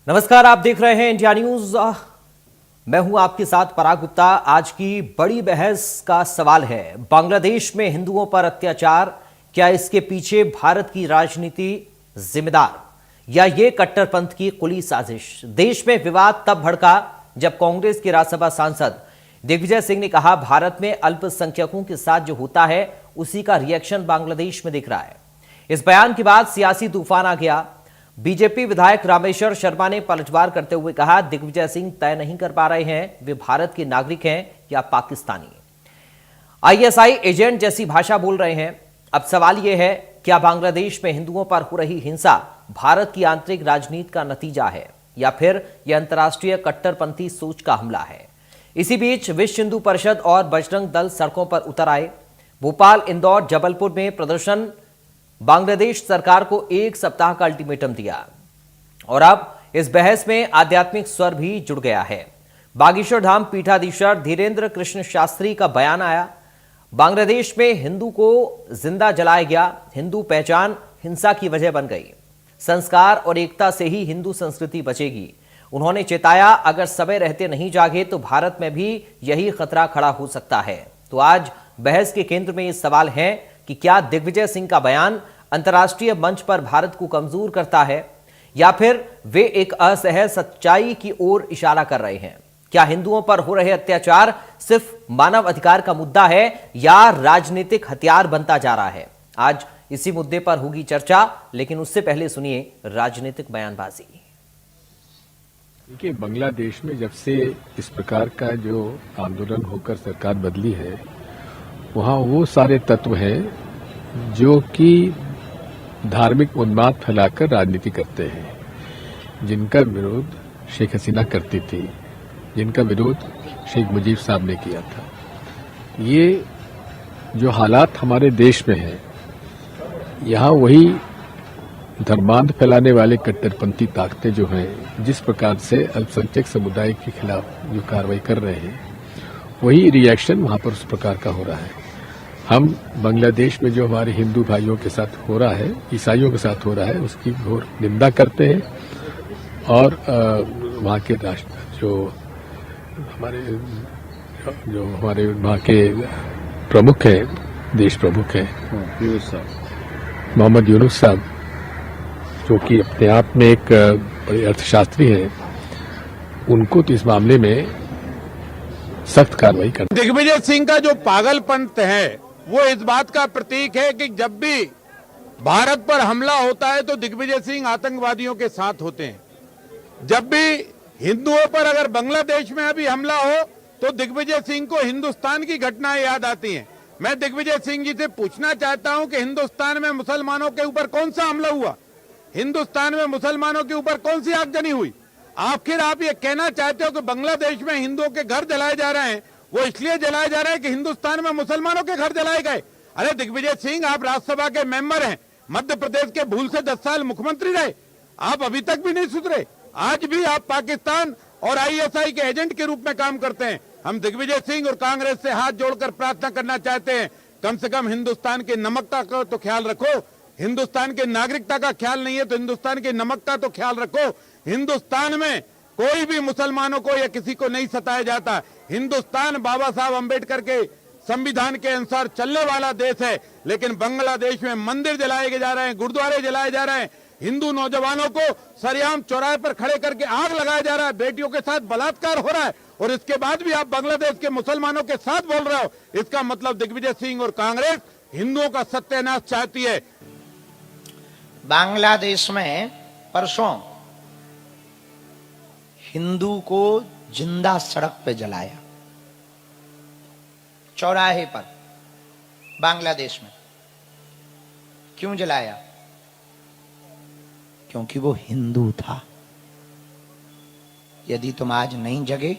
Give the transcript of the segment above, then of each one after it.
नमस्कार, आप देख रहे हैं इंडिया न्यूज। मैं हूं आपके साथ पराग गुप्ता। आज की बड़ी बहस का सवाल है, बांग्लादेश में हिंदुओं पर अत्याचार, क्या इसके पीछे भारत की राजनीति जिम्मेदार या ये कट्टरपंथ की खुली साजिश। देश में विवाद तब भड़का जब कांग्रेस के राज्यसभा सांसद दिग्विजय सिंह ने कहा, भारत में अल्पसंख्यकों के साथ जो होता है उसी का रिएक्शन बांग्लादेश में दिख रहा है। इस बयान के बाद सियासी तूफान आ गया। बीजेपी विधायक रामेश्वर शर्मा ने पलटवार करते हुए कहा, दिग्विजय सिंह तय नहीं कर पा रहे हैं वे भारत के नागरिक हैं या पाकिस्तानी, आईएसआई एजेंट जैसी भाषा बोल रहे हैं। अब सवाल यह है, क्या बांग्लादेश में हिंदुओं पर हो रही हिंसा भारत की आंतरिक राजनीति का नतीजा है या फिर यह अंतर्राष्ट्रीय कट्टरपंथी सोच का हमला है। इसी बीच विश्व हिंदू परिषद और बजरंग दल सड़कों पर उतर आए। भोपाल, इंदौर, जबलपुर में प्रदर्शन। बांग्लादेश सरकार को 1 सप्ताह का अल्टीमेटम दिया और अब इस बहस में आध्यात्मिक स्वर भी जुड़ गया है। बागेश्वर धाम पीठाधीश्वर धीरेन्द्र कृष्ण शास्त्री का बयान आया, बांग्लादेश में हिंदू को जिंदा जलाया गया, हिंदू पहचान हिंसा की वजह बन गई, संस्कार और एकता से ही हिंदू संस्कृति बचेगी। उन्होंने चेताया, अगर समय रहते नहीं जागे तो भारत में भी यही खतरा खड़ा हो सकता है। तो आज बहस के केंद्र में ये सवाल है कि क्या दिग्विजय सिंह का बयान अंतर्राष्ट्रीय मंच पर भारत को कमजोर करता है या फिर वे एक असहज सच्चाई की ओर इशारा कर रहे हैं। क्या हिंदुओं पर हो रहे अत्याचार सिर्फ मानव अधिकार का मुद्दा है या राजनीतिक हथियार बनता जा रहा है। आज इसी मुद्दे पर होगी चर्चा, लेकिन उससे पहले सुनिए राजनीतिक बयानबाजी। देखिए, बांग्लादेश में जब से इस प्रकार का जो आंदोलन होकर सरकार बदली है, वहाँ वो सारे तत्व हैं जो कि धार्मिक उन्माद फैलाकर राजनीति करते हैं, जिनका विरोध शेख हसीना करती थी, जिनका विरोध शेख मुजीब साहब ने किया था। ये जो हालात हमारे देश में हैं, यहाँ वही धर्मांध फैलाने वाले कट्टरपंथी ताकतें जो हैं, जिस प्रकार से अल्पसंख्यक समुदाय के खिलाफ जो कार्रवाई कर रहे हैं, वही रिएक्शन वहाँ पर उस प्रकार का हो रहा है। हम बांग्लादेश में जो हमारे हिंदू भाइयों के साथ हो रहा है, ईसाइयों के साथ हो रहा है, उसकी घोर निंदा करते हैं और वहाँ के राष्ट्र जो हमारे वहाँ के प्रमुख हैं, देश प्रमुख हैं मोहम्मद यूनुस साहब, जो कि अपने आप में एक बड़े अर्थशास्त्री हैं, उनको तो इस मामले में सख्त कार्रवाई करना। दिग्विजय सिंह का जो पागलपंथ है वो इस बात का प्रतीक है कि जब भी भारत पर हमला होता है तो दिग्विजय सिंह आतंकवादियों के साथ होते हैं। जब भी हिंदुओं पर अगर बांग्लादेश में अभी हमला हो तो दिग्विजय सिंह को हिंदुस्तान की घटनाएं याद आती हैं। मैं दिग्विजय सिंह जी से पूछना चाहता हूं कि हिंदुस्तान में मुसलमानों के ऊपर कौन सा हमला हुआ, हिंदुस्तान में मुसलमानों के ऊपर कौन सी आगजनी हुई। आखिर आप ये कहना चाहते हो कि बांग्लादेश में हिंदुओं के घर जलाए जा रहे हैं, वो इसलिए जलाए जा रहे हैं कि हिंदुस्तान में मुसलमानों के घर जलाए गए। अरे दिग्विजय सिंह, आप राज्यसभा के मेंबर हैं, मध्य प्रदेश के भूल से 10 साल मुख्यमंत्री रहे, आप अभी तक भी नहीं सुधरे। आज भी आप पाकिस्तान और आईएसआई के एजेंट के रूप में काम करते हैं। हम दिग्विजय सिंह और कांग्रेस से हाथ जोड़कर प्रार्थना करना चाहते हैं, कम से कम हिंदुस्तान की नमकता का तो ख्याल रखो। हिंदुस्तान की नागरिकता का ख्याल नहीं है तो हिंदुस्तान की नमकता तो ख्याल रखो। हिंदुस्तान में कोई भी मुसलमानों को या किसी को नहीं सताया जाता। हिंदुस्तान बाबा साहब अंबेडकर के संविधान के अनुसार चलने वाला देश है, लेकिन बांग्लादेश में मंदिर जलाए जा रहे हैं, गुरुद्वारे जलाए जा रहे हैं, हिंदू नौजवानों को सरेआम चौराहे पर खड़े करके आग लगाया जा रहा है, बेटियों के साथ बलात्कार हो रहा है, और इसके बाद भी आप बांग्लादेश के मुसलमानों के साथ बोल रहे हो। इसका मतलब दिग्विजय सिंह और कांग्रेस हिंदुओं का सत्यानाश चाहती है। बांग्लादेश में परसों हिंदू को जिंदा सड़क पे जलाया, चौराहे पर, बांग्लादेश में। क्यों जलाया? क्योंकि वो हिंदू था। यदि तुम आज नहीं जगे,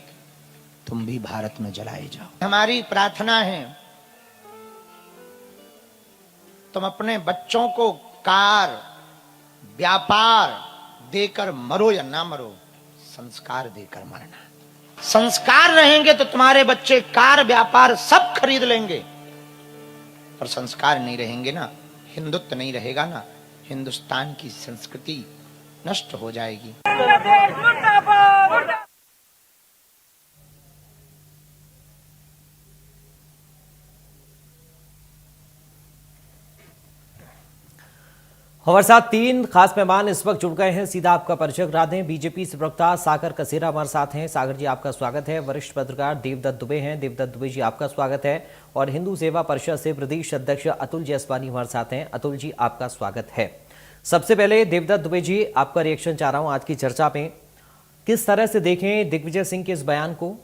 तुम भी भारत में जलाए जाओ। हमारी प्रार्थना है, तुम अपने बच्चों को कार, व्यापार देकर मरो या ना मरो, संस्कार देकर मरना। संस्कार रहेंगे तो तुम्हारे बच्चे कार, व्यापार सब खरीद लेंगे, पर संस्कार नहीं रहेंगे ना, हिंदुत्व नहीं रहेगा ना, हिंदुस्तान की संस्कृति नष्ट हो जाएगी। हमारे साथ 3 खास मेहमान इस वक्त जुड़ गए हैं। सीधा आपका परिचय करा दें। बीजेपी से प्रवक्ता सागर कसेरा हमारे साथ हैं। सागर जी, आपका स्वागत है। वरिष्ठ पत्रकार देवदत्त दुबे हैं। देवदत्त दुबे जी, आपका स्वागत है। और हिंदू सेवा परिषद से प्रदेश अध्यक्ष अतुल जैसवानी हमारे साथ हैं। अतुल जी, आपका स्वागत है। सबसे पहले देवदत्त दुबे जी, आपका रिएक्शन चाह रहा हूं आज की चर्चा में। किस तरह से देखें दिग्विजय सिंह के इस बयान को?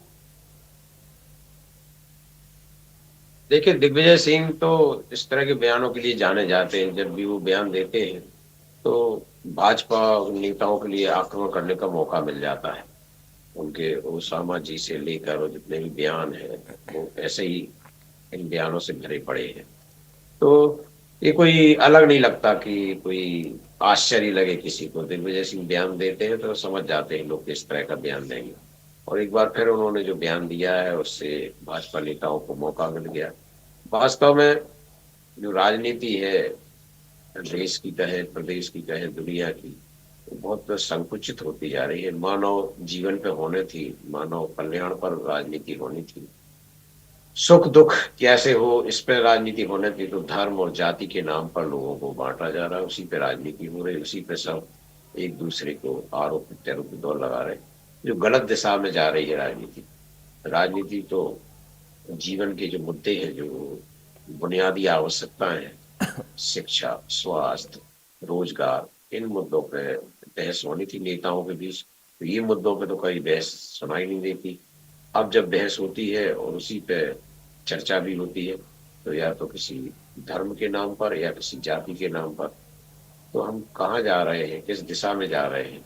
देखिए, दिग्विजय सिंह तो इस तरह के बयानों के लिए जाने जाते हैं। जब भी वो बयान देते हैं तो भाजपा नेताओं के लिए आक्रमण करने का मौका मिल जाता है। उनके ओसामा जी से लेकर और जितने भी बयान हैं वो ऐसे ही इन बयानों से भरे पड़े हैं। तो ये कोई अलग नहीं लगता कि कोई आश्चर्य लगे किसी को। दिग्विजय सिंह बयान देते हैं तो समझ जाते हैं लोग किस तरह का बयान देंगे। और एक बार फिर उन्होंने जो बयान दिया है उससे भाजपा नेताओं को मौका मिल गया। वास्तव में जो राजनीति है देश की कहे, प्रदेश की कहे, दुनिया की, बहुत संकुचित होती जा रही है। मानव जीवन पे होने थी, मानव कल्याण पर राजनीति होनी थी, सुख दुख कैसे हो इस पर राजनीति होने थी। तो धर्म और जाति के नाम पर लोगों को बांटा जा रहा है, उसी पे राजनीति हो रही, उसी पे सब एक दूसरे को आरोप प्रत्यारोप दौर लगा रहे, जो गलत दिशा में जा रही है राजनीति। राजनीति तो जीवन के जो मुद्दे हैं, जो बुनियादी आवश्यकताएं हैं, शिक्षा, स्वास्थ्य, रोजगार, इन मुद्दों पे बहस होनी थी नेताओं के बीच। तो ये मुद्दों पे तो कोई बहस सुनाई नहीं देती। अब जब बहस होती है और उसी पे चर्चा भी होती है तो या तो किसी धर्म के नाम पर या किसी जाति के नाम पर। तो हम कहाँ जा रहे हैं, किस दिशा में जा रहे हैं?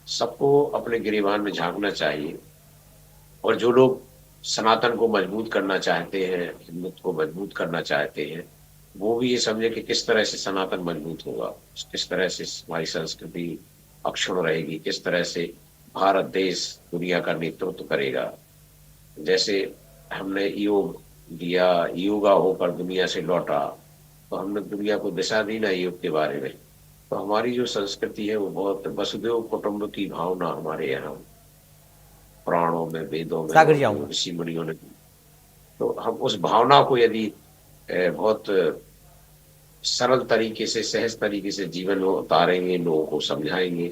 सबको अपने गिरेबान में झांकना चाहिए। और जो लोग सनातन को मजबूत करना चाहते हैं, हिंदुत्व को मजबूत करना चाहते हैं, वो भी ये समझे कि किस तरह से सनातन मजबूत होगा, किस तरह से हमारी संस्कृति अक्षुण्ण रहेगी, किस तरह से भारत देश दुनिया का नेतृत्व करेगा। जैसे हमने योग दिया, योगा होकर दुनिया से लौटा, तो हमने दुनिया को दिशा दी ना योग के बारे में। तो हमारी जो संस्कृति है वो बहुत वसुधैव कुटुंब की भावना हमारे यहाँ पुराणों में, वेदों में, ऋषि मुनियों ने, तो हम उस भावना को यदि बहुत सरल तरीके से, सहज तरीके से जीवन में उतारेंगे, लोगों को समझाएंगे,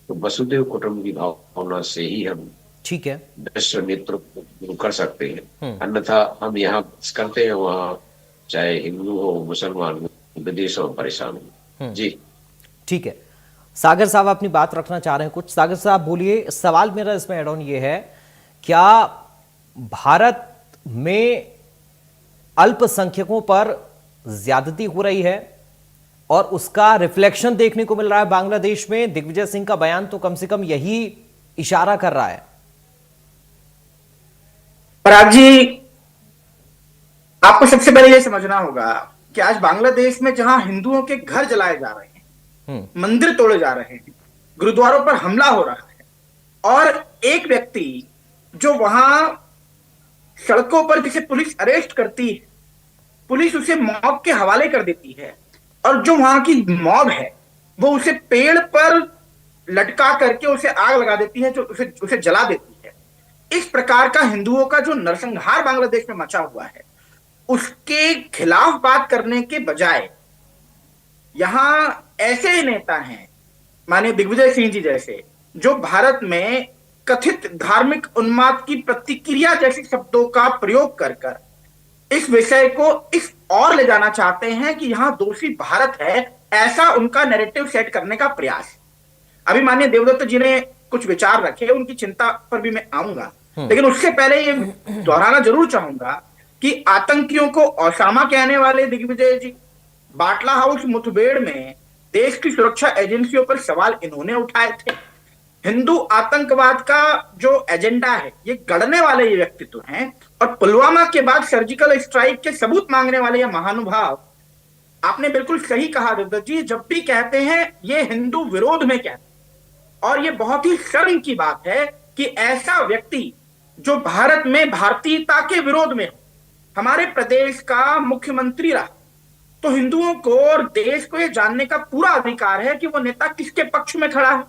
तो वसुधैव कुटुंब की भावना से ही हम ठीक है विश्व नेतृत्व कर सकते हैं। अन्यथा हम यहाँ करते हैं, वहाँ चाहे हिंदू हो, मुसलमान हो, विदेशों में परेशान हो। जी ठीक है। सागर साहब अपनी बात रखना चाह रहे हैं कुछ। सागर साहब बोलिए। सवाल मेरा इसमें एड ऑन ये है, क्या भारत में अल्पसंख्यकों पर ज्यादती हो रही है और उसका रिफ्लेक्शन देखने को मिल रहा है बांग्लादेश में? दिग्विजय सिंह का बयान तो कम से कम यही इशारा कर रहा है। पराग जी, आपको सबसे पहले यह समझना होगा कि आज बांग्लादेश में जहां हिंदुओं के घर जलाए जा रहे हैं, मंदिर तोड़े जा रहे हैं, गुरुद्वारों पर हमला हो रहा है, और एक व्यक्ति जो वहां सड़कों पर जिसे पुलिस अरेस्ट करती है, पुलिस उसे मॉब के हवाले कर देती है, और जो वहां की मॉब है वो उसे पेड़ पर लटका करके उसे आग लगा देती है, जो उसे जला देती है। इस प्रकार का हिंदुओं का जो नरसंहार बांग्लादेश में मचा हुआ है, उसके खिलाफ बात करने के बजाय यहां ऐसे ही नेता हैं, माने दिग्विजय सिंह जी जैसे, जो भारत में कथित धार्मिक उन्माद की प्रतिक्रिया जैसे शब्दों का प्रयोग कर कर इस विषय को इस ओर ले जाना चाहते हैं कि यहां दोषी भारत है, ऐसा उनका नैरेटिव सेट करने का प्रयास। अभी माननीय देवदत्त जी ने कुछ विचार रखे, उनकी चिंता पर भी मैं आऊंगा, लेकिन उससे पहले ये दोहराना जरूर चाहूंगा कि आतंकियों को ओसामा कहने वाले दिग्विजय जी, बाटला हाउस मुठभेड़ में देश की सुरक्षा एजेंसियों पर सवाल इन्होंने उठाए थे। हिंदू आतंकवाद का जो एजेंडा है ये गढ़ने वाले ये व्यक्तित्व हैं, और पुलवामा के बाद सर्जिकल स्ट्राइक के सबूत मांगने वाले ये महानुभाव। आपने बिल्कुल सही कहा देवदत्त जी, जब भी कहते हैं ये हिंदू विरोध में कहते हैं, और ये बहुत ही शर्म की बात है कि ऐसा व्यक्ति जो भारत में भारतीयता के विरोध में हमारे प्रदेश का मुख्यमंत्री रहा, तो हिंदुओं को और देश को यह जानने का पूरा अधिकार है कि वो नेता किसके पक्ष में खड़ा है।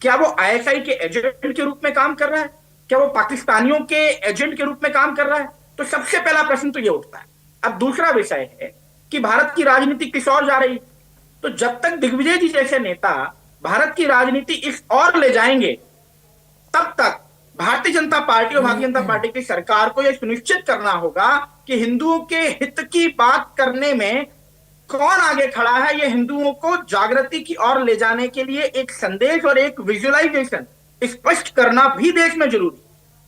क्या वो आईएसआई के एजेंट के रूप में काम कर रहा है? क्या वो पाकिस्तानियों के एजेंट के रूप में काम कर रहा है? तो सबसे पहला प्रश्न तो ये उठता है। अब दूसरा विषय है कि भारत की राजनीति किस ओर जा रही है। तो जब तक दिग्विजय जी जैसे नेता भारत की राजनीति इस ओर ले जाएंगे, तब तक भारतीय जनता पार्टी और भारतीय जनता पार्टी की सरकार को यह सुनिश्चित करना होगा कि हिंदुओं के हित की बात करने में कौन आगे खड़ा है। यह हिंदुओं को जागृति की ओर ले जाने के लिए एक संदेश और एक विजुअलाइजेशन स्पष्ट करना भी देश में जरूरी,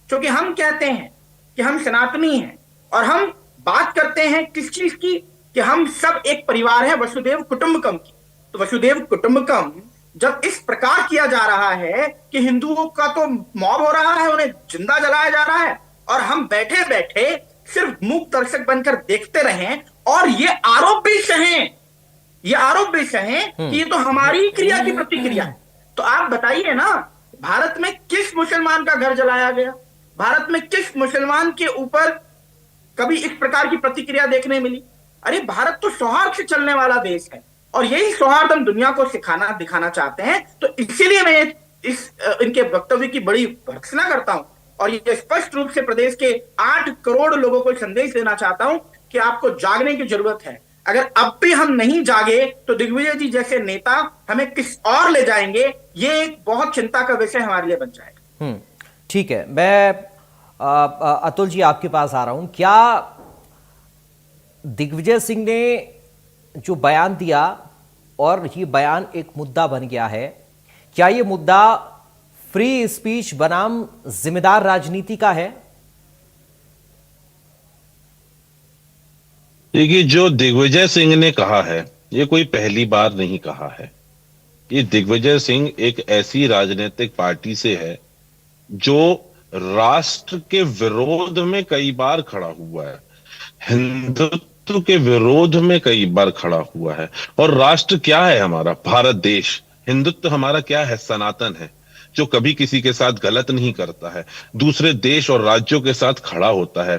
क्योंकि हम कहते हैं कि हम सनातनी हैं और हम बात करते हैं किस चीज की, कि हम सब एक परिवार है, वसुदेव कुटुंबकम की। तो वसुदेव कुटुंबकम जब इस प्रकार किया जा रहा है कि हिंदुओं का तो मौत हो रहा है, उन्हें जिंदा जलाया जा रहा है, और हम बैठे बैठे सिर्फ मूक दर्शक बनकर देखते रहें और ये आरोप भी सहें कि ये तो हमारी क्रिया की प्रतिक्रिया है। तो आप बताइए ना, भारत में किस मुसलमान का घर जलाया गया? भारत में किस मुसलमान के ऊपर कभी इस प्रकार की प्रतिक्रिया देखने मिली? अरे भारत तो सौहार्द से चलने वाला देश है और यही सौहार्द हम दुनिया को दिखाना चाहते हैं। तो इसीलिए मैं इनके वक्तव्य की बड़ी भर्त्सना करता हूं और ये स्पष्ट रूप से प्रदेश के 8 करोड़ लोगों को संदेश देना चाहता हूं कि आपको जागने की जरूरत है। अगर अब भी हम नहीं जागे तो दिग्विजय जी जैसे नेता हमें किस और ले जाएंगे, ये एक बहुत चिंता का विषय हमारे लिए बन जाएगा। ठीक है, मैं अतुल जी आपके पास आ रहा हूं। क्या दिग्विजय सिंह ने जो बयान दिया और ये बयान एक मुद्दा बन गया है, क्या ये मुद्दा फ्री स्पीच बनाम जिम्मेदार राजनीति का है? देखिए, जो दिग्विजय सिंह ने कहा है ये कोई पहली बार नहीं कहा है। ये दिग्विजय सिंह एक ऐसी राजनीतिक पार्टी से है जो राष्ट्र के विरोध में कई बार खड़ा हुआ है, हिंदुत्व के विरोध में कई बार खड़ा हुआ है। और राष्ट्र क्या है हमारा? भारत देश। हिंदुत्व हमारा क्या है? सनातन है, जो कभी किसी के साथ गलत नहीं करता है, दूसरे देश और राज्यों के साथ खड़ा होता है।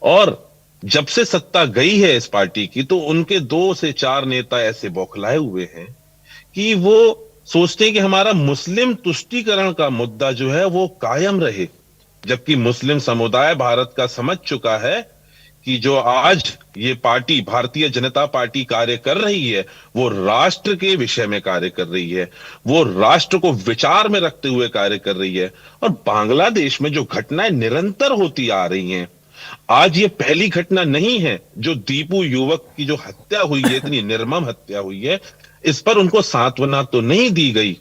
और जब से सत्ता गई है इस पार्टी की, तो उनके 2 से 4 नेता ऐसे बौखलाए हुए हैं कि वो सोचते हैं कि हमारा मुस्लिम तुष्टीकरण का मुद्दा जो है वो कायम रहे, जबकि मुस्लिम समुदाय भारत का समझ चुका है कि जो आज ये पार्टी भारतीय जनता पार्टी कार्य कर रही है वो राष्ट्र के विषय में कार्य कर रही है, वो राष्ट्र को विचार में रखते हुए कार्य कर रही है। और बांग्लादेश में जो घटनाएं निरंतर होती आ रही हैं, आज ये पहली घटना नहीं है। जो दीपू युवक की जो हत्या हुई है, इतनी निर्मम हत्या हुई है, इस पर उनको सांत्वना तो नहीं दी गई,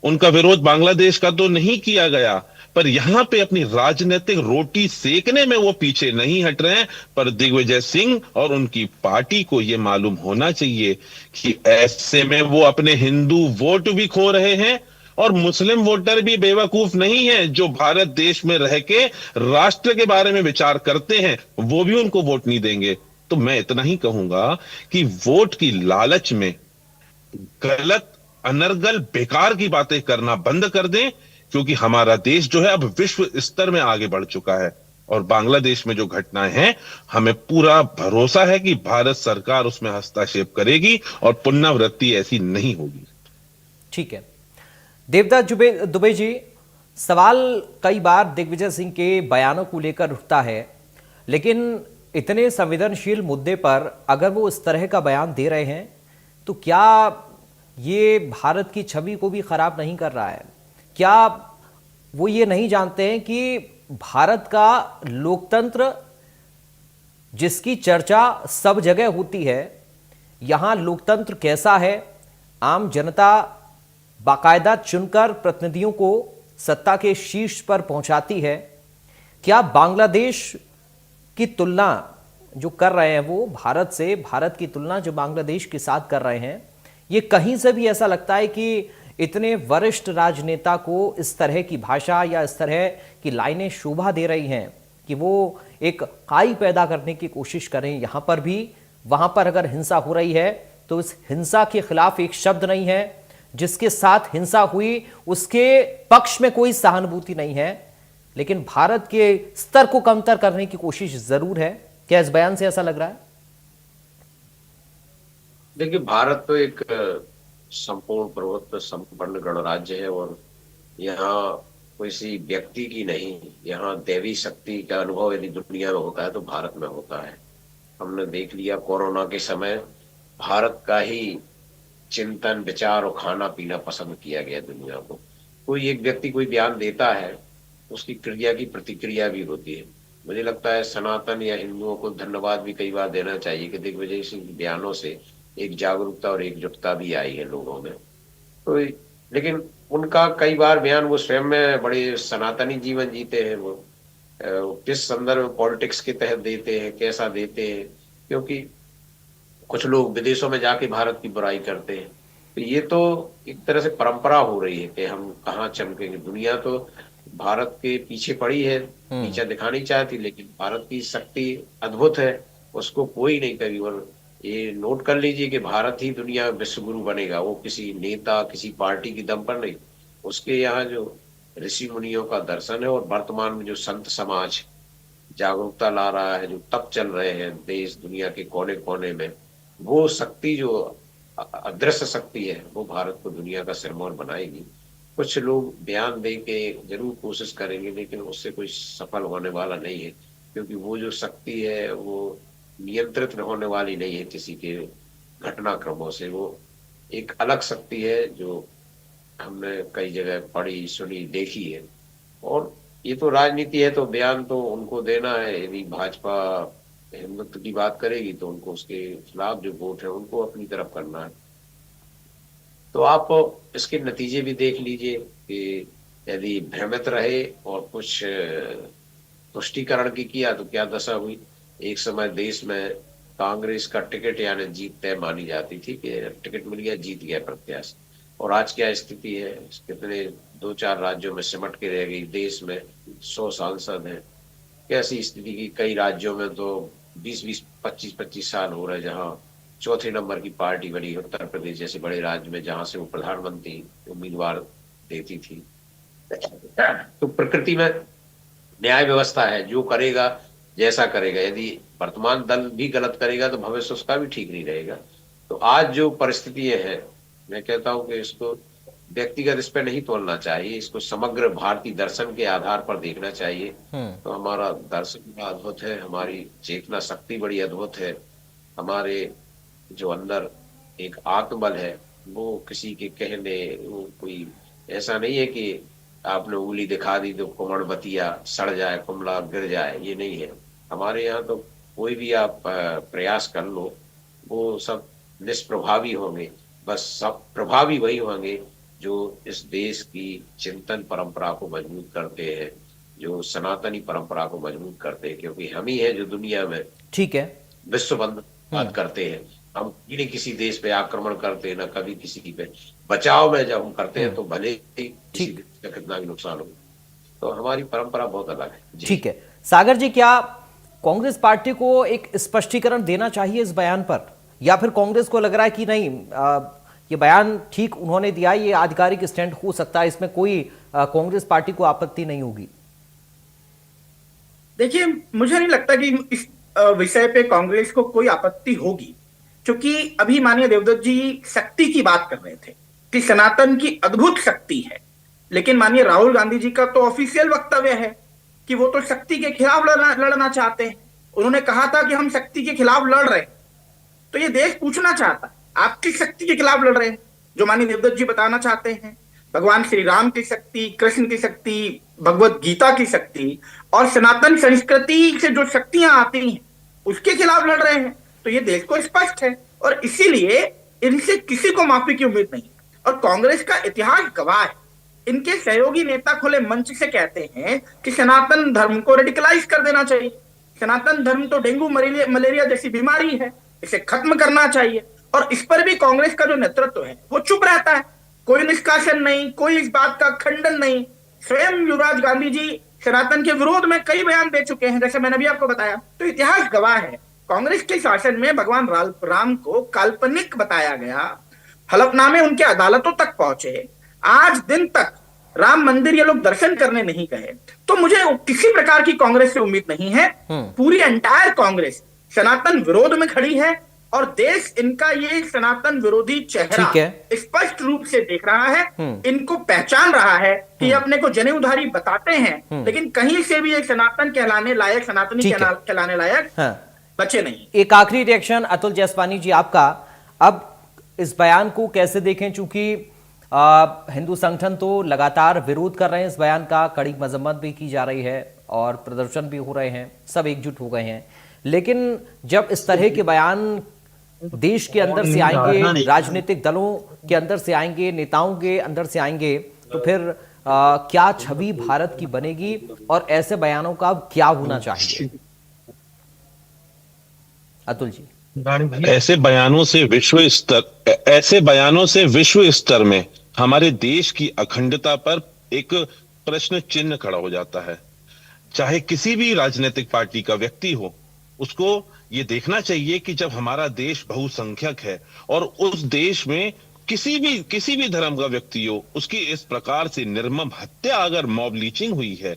उनका विरोध बांग्लादेश का तो नहीं किया गया, पर यहां पे अपनी राजनीतिक रोटी सेकने में वो पीछे नहीं हट रहे हैं। पर दिग्विजय सिंह और उनकी पार्टी को ये मालूम होना चाहिए कि ऐसे में वो अपने हिंदू वोट भी खो रहे हैं और मुस्लिम वोटर भी बेवकूफ नहीं है, जो भारत देश में रह के राष्ट्र के बारे में विचार करते हैं, वो भी उनको वोट नहीं देंगे। तो मैं इतना ही कहूंगा कि वोट की लालच में गलत, अनर्गल, बेकार की बातें करना बंद कर दें, क्योंकि हमारा देश जो है अब विश्व स्तर में आगे बढ़ चुका है। और बांग्लादेश में जो घटनाएं हैं, हमें पूरा भरोसा है कि भारत सरकार उसमें हस्तक्षेप करेगी और पुनरावृत्ति ऐसी नहीं होगी। ठीक है, देवदत्त दुबे जी, सवाल कई बार दिग्विजय सिंह के बयानों को लेकर उठता है, लेकिन इतने संवेदनशील मुद्दे पर अगर वो इस तरह का बयान दे रहे हैं तो क्या ये भारत की छवि को भी खराब नहीं कर रहा है? क्या वो ये नहीं जानते हैं कि भारत का लोकतंत्र, जिसकी चर्चा सब जगह होती है, यहां लोकतंत्र कैसा है? आम जनता बाकायदा चुनकर प्रतिनिधियों को सत्ता के शीर्ष पर पहुंचाती है। क्या बांग्लादेश की तुलना जो कर रहे हैं वो भारत से, भारत की तुलना जो बांग्लादेश के साथ कर रहे हैं, ये कहीं से भी ऐसा लगता है कि इतने वरिष्ठ राजनेता को इस तरह की भाषा या इस तरह की लाइनें शोभा दे रही हैं कि वो एक काई पैदा करने की कोशिश करें यहां पर भी? वहां पर अगर हिंसा हो रही है तो इस हिंसा के खिलाफ एक शब्द नहीं है, जिसके साथ हिंसा हुई उसके पक्ष में कोई सहानुभूति नहीं है, लेकिन भारत के स्तर को कमतर करने की कोशिश जरूर है। क्या इस बयान से ऐसा लग रहा है? देखिए, भारत तो एक संपूर्ण प्रभुत्व संपन्न गणराज्य है और यहाँ किसी व्यक्ति की नहीं, यहाँ देवी शक्ति का अनुभव यदि दुनिया में होता है तो भारत में होता है। हमने देख लिया कोरोना के समय भारत का ही चिंतन, विचार और खाना पीना पसंद किया गया दुनिया को। कोई एक व्यक्ति कोई बयान देता है, उसकी क्रिया की प्रतिक्रिया भी होती है। मुझे लगता है सनातन या हिंदुओं को धन्यवाद भी कई बार देना चाहिए कि दिग्विजय सिंह के बयानों से एक जागरूकता और एकजुटता भी आई है लोगों में। तो लेकिन उनका कई बार बयान, वो स्वयं में बड़े सनातनी जीवन जीते हैं, वो किस संदर्भ में पॉलिटिक्स के तहत देते हैं, कैसा देते हैं, क्योंकि कुछ लोग विदेशों में जाके भारत की बुराई करते हैं। तो ये तो एक तरह से परंपरा हो रही है कि हम कहाँ चमकेंगे। दुनिया तो भारत के पीछे पड़ी है, पीछे दिखानी चाहती, लेकिन भारत की शक्ति अद्भुत है, उसको कोई नहीं कभी। और ये नोट कर लीजिए कि भारत ही दुनिया में विश्व गुरु बनेगा, वो किसी नेता, किसी पार्टी की दम पर नहीं। उसके यहाँ जो ऋषि मुनियों का दर्शन है और वर्तमान में जो संत समाज जागरूकता ला रहा है, जो तप चल रहे हैं देश दुनिया के कोने कोने में, वो शक्ति जो अदृश्य शक्ति है वो भारत को दुनिया का सिरमौर बनाएगी। कुछ लोग बयान दे के जरूर कोशिश करेंगे, लेकिन उससे कोई सफल होने वाला नहीं है, क्योंकि वो जो शक्ति है वो नियंत्रित होने वाली नहीं है किसी के घटनाक्रमों से। वो एक अलग शक्ति है जो हमने कई जगह पढ़ी, सुनी, देखी है। और ये तो राजनीति है, तो बयान तो उनको देना है। यदि भाजपा हिंदुत्व की बात करेगी तो उनको उसके खिलाफ जो वोट है उनको अपनी तरफ करना है। तो आप इसके नतीजे भी देख लीजिए कि यदि भ्रमित रहे और कुछ तुष्टीकरण की किया तो क्या दशा हुई। एक समय देश में कांग्रेस का टिकट यानी जीत तय मानी जाती थी कि टिकट मिल गया, जीत गया प्रत्याशी। और आज क्या स्थिति है, कितने 2-4 राज्यों में सिमट के रह गई। देश में 100 सांसद हैं, कैसी स्थिति की। कई राज्यों में तो 20-20, 25-25 साल हो रहे जहां चौथे नंबर की पार्टी बनी। उत्तर प्रदेश जैसे बड़े राज्य में जहां से वो प्रधानमंत्री उम्मीदवार देती थी। तो प्रकृति में न्याय व्यवस्था है, जो करेगा जैसा करेगा। यदि वर्तमान दल भी गलत करेगा तो भविष्य उसका भी ठीक नहीं रहेगा। तो आज जो परिस्थितियां हैं, मैं कहता हूं कि इसको व्यक्तिगत इस पर नहीं तोलना चाहिए, इसको समग्र भारतीय दर्शन के आधार पर देखना चाहिए। तो हमारा दर्शन बड़ा अद्भुत है, हमारी चेतना शक्ति बड़ी अद्भुत है, हमारे जो अंदर एक आत्मबल है वो किसी के कहने, वो कोई ऐसा नहीं है कि आपने उंगली दिखा दी तो कुमड़ बतिया सड़ जाए, कुमला गिर जाए, ये नहीं है। हमारे यहाँ तो कोई भी आप प्रयास कर लो वो सब निष्प्रभावी होंगे। बस सब प्रभावी वही होंगे जो इस देश की चिंतन परंपरा को मजबूत करते हैं, जो सनातनी परंपरा को मजबूत करते हैं, क्योंकि हम ही हैं जो दुनिया में ठीक है विश्व बंद बात करते हैं। हम नहीं किसी देश पे आक्रमण करते हैं, ना कभी किसी पे बचाव में जब हम करते हैं तो भले ही किसी देश का कितना भी नुकसान हो। तो हमारी परंपरा बहुत अलग है। ठीक है सागर जी, क्या कांग्रेस पार्टी को एक स्पष्टीकरण देना चाहिए इस बयान पर, या फिर कांग्रेस को लग रहा है कि नहीं ये बयान ठीक उन्होंने दिया, ये आधिकारिक स्टैंड हो सकता है, इसमें कोई कांग्रेस पार्टी को आपत्ति नहीं होगी? देखिए, मुझे नहीं लगता कि इस विषय पे कांग्रेस को कोई आपत्ति होगी, क्योंकि अभी माननीय देवदत्त जी शक्ति की बात कर रहे थे कि सनातन की अद्भुत शक्ति है, लेकिन माननीय राहुल गांधी जी का तो ऑफिशियल वक्तव्य है कि वो तो शक्ति के खिलाफ लड़ना चाहते हैं। उन्होंने कहा था कि हम शक्ति के खिलाफ लड़ रहे हैं। तो ये देश पूछना चाहता है, आप किस शक्ति के खिलाफ लड़ रहे हैं? जो माननीय देवदत्त जी बताना चाहते हैं, भगवान श्री राम की शक्ति, कृष्ण की शक्ति, भगवत गीता की शक्ति और सनातन संस्कृति से जो शक्तियां आती हैं उसके खिलाफ लड़ रहे हैं। तो ये देश को स्पष्ट है और इसीलिए इनसे किसी को माफी की उम्मीद नहीं। और कांग्रेस का इतिहास गवाह है, इनके सहयोगी नेता खुले मंच से कहते हैं कि सनातन धर्म को रेडिकलाइज कर देना चाहिए। सनातन धर्म तो डेंगू मलेरिया जैसी बीमारी है, इसे खत्म करना चाहिए। और इस पर भी कांग्रेस का जो नेतृत्व है वो चुप रहता है, कोई निष्कासन नहीं, कोई इस बात का खंडन नहीं। स्वयं युवराज गांधी जी सनातन के विरोध में कई बयान दे चुके हैं, जैसे मैंने अभी आपको बताया। तो इतिहास गवाह है, कांग्रेस के शासन में भगवान राम को काल्पनिक बताया गया, हलफनामे उनके अदालतों तक पहुंचे, आज दिन तक राम मंदिर ये लोग दर्शन करने नहीं गए। तो मुझे किसी प्रकार की कांग्रेस से उम्मीद नहीं है। पूरी एंटायर कांग्रेस सनातन विरोध में खड़ी है, और देश इनका ये सनातन विरोधी चेहरा ठीक है। स्पष्ट रूप से देख रहा है, इनको पहचान रहा है कि ये अपने को जनेऊधारी बताते हैं, लेकिन कहीं से भी एक सनातन कहलाने लायक, सनातनी ठीक है। कहलाने लायक हाँ। बचे नहीं। एक आखिरी रिएक्शन अतुल जैसवानी जी आपका, अब इस बयान को कैसे देखें, चूंकि हिंदू संगठन तो लगातार विरोध कर रहे हैं इस बयान का, कड़ी मजम्मत भी की जा रही है और प्रदर्शन भी हो रहे हैं, सब एकजुट हो गए हैं, लेकिन जब इस तरह के बयान देश के अंदर से आएंगे, राजनीतिक दलों के अंदर से आएंगे, नेताओं के अंदर से आएंगे, तो फिर क्या छवि भारत की बनेगी और ऐसे बयानों का क्या होना चाहिए? अतुल जी। ऐसे बयानों से विश्व स्तर में हमारे देश की अखंडता पर एक प्रश्न चिन्ह खड़ा हो जाता है। चाहे किसी भी राजनीतिक पार्टी का व्यक्ति हो, उसको ये देखना चाहिए कि जब हमारा देश बहुसंख्यक है और उस देश में किसी भी धर्म का व्यक्ति हो, उसकी इस प्रकार से निर्मम हत्या, अगर मॉब लीचिंग हुई है,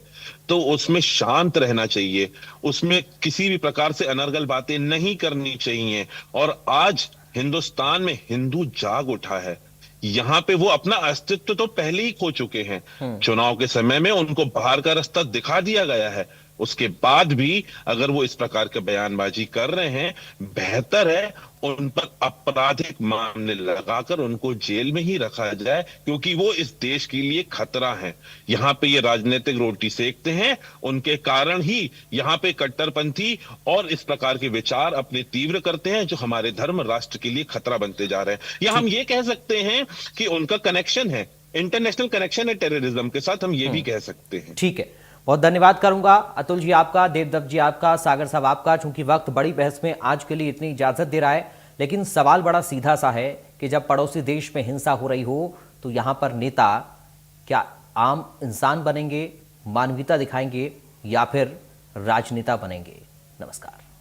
तो उसमें शांत रहना चाहिए, उसमें किसी भी प्रकार से अनर्गल बातें नहीं करनी चाहिए। और आज हिंदुस्तान में हिंदू जाग उठा है, यहाँ पे वो अपना अस्तित्व तो पहले ही खो चुके हैं। चुनाव के समय में उनको बाहर का रास्ता दिखा दिया गया है, उसके बाद भी अगर वो इस प्रकार के बयानबाजी कर रहे हैं, बेहतर है उन पर आपराधिक मामले लगाकर उनको जेल में ही रखा जाए, क्योंकि वो इस देश के लिए खतरा है। यहाँ पे ये राजनीतिक रोटी सेकते हैं, उनके कारण ही यहाँ पे कट्टरपंथी और इस प्रकार के विचार अपने तीव्र करते हैं, जो हमारे धर्म राष्ट्र के लिए खतरा बनते जा रहे हैं। या हम ये कह सकते हैं कि उनका कनेक्शन है, इंटरनेशनल कनेक्शन है टेररिज्म के साथ, हम ये भी कह सकते हैं। ठीक है, बहुत धन्यवाद करूंगा अतुल जी आपका, देवदत्त जी आपका, सागर साहब आपका। चूंकि वक्त बड़ी बहस में आज के लिए इतनी इजाजत दे रहा है, लेकिन सवाल बड़ा सीधा सा है कि जब पड़ोसी देश में हिंसा हो रही हो तो यहां पर नेता क्या आम इंसान बनेंगे, मानवीयता दिखाएंगे, या फिर राजनेता बनेंगे? नमस्कार।